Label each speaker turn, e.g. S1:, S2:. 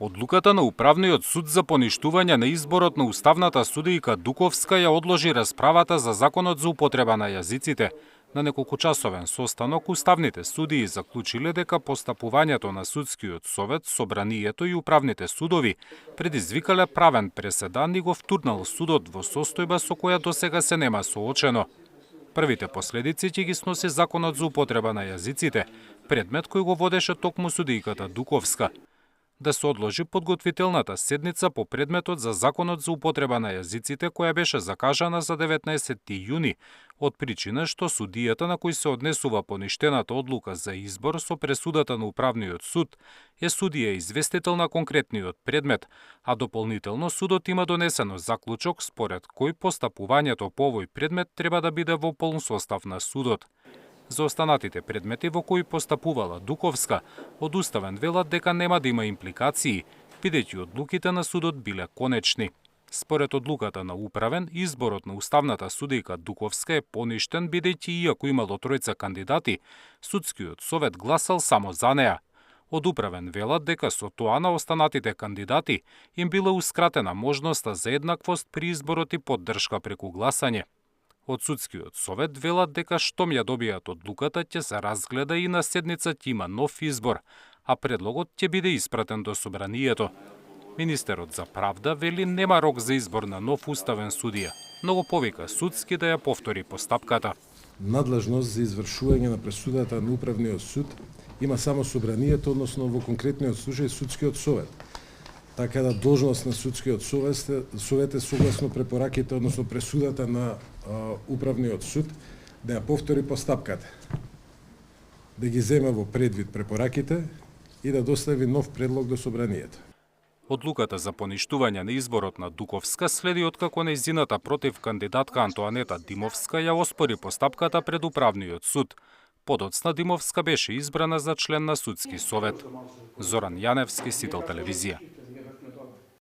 S1: Одлуката на Управниот суд за поништување на изборот на уставната судијка Дуковска ја одложи расправата за законот за употреба на јазиците. На неколкучасовен состанок уставните судии заклучиле дека постапувањето на судскиот совет, собранието и управните судови предизвикале правен преседан и го втурнал судот во состојба со која досега се нема соочено. Првите последици ќе ги сноси законот за употреба на јазиците, предмет кој го водеше токму судијката Дуковска. Да се одложи подготвителната седница по предметот за законот за употреба на јазиците која беше закажана за 19 јуни, од причина што судијата на кој се однесува поништената одлука за избор со пресудата на Управниот суд е судија известител на конкретниот предмет, а дополнително судот има донесено заклучок според кој постапувањето по овој предмет треба да биде во полн состав на судот. За останатите предмети во кои постапувала Дуковска, од уставен велат дека нема да има импликации, бидејќи одлуките на судот биле конечни. Според одлуката на Управен, изборот на уставната судијка Дуковска е поништен бидејќи иако имало тројца кандидати, судскиот совет гласал само за неа. Од Управен велат дека со тоа на останатите кандидати им била ускратена можноста за еднаквост при изборот и поддршка преку гласање. Од судскиот совет велат дека штом ја добијат одлуката ќе се разгледа и на седница ќе има нов избор, а предлогот ќе биде испратен до собранието. Министерот за правда вели нема рок за избор на нов уставен судија, но го повика судски да ја повтори постапката.
S2: Надлежност за извршување на пресудата на Управниот суд има само собранието, односно во конкретниот случај судскиот совет. Така да должност на судскиот совет е согласно препораките, односно пресудата на Управниот суд, да ја повтори постапката, да ги зема во предвид препораките и да достави нов предлог до собранието.
S1: Одлуката за поништување на изборот на Дуковска следи откако нејзината против кандидатка Антоанета Димовска ја оспори постапката пред Управниот суд. Подоцна Димовска беше избрана за член на судски совет. Зоран Јаневски, Сител телевизија.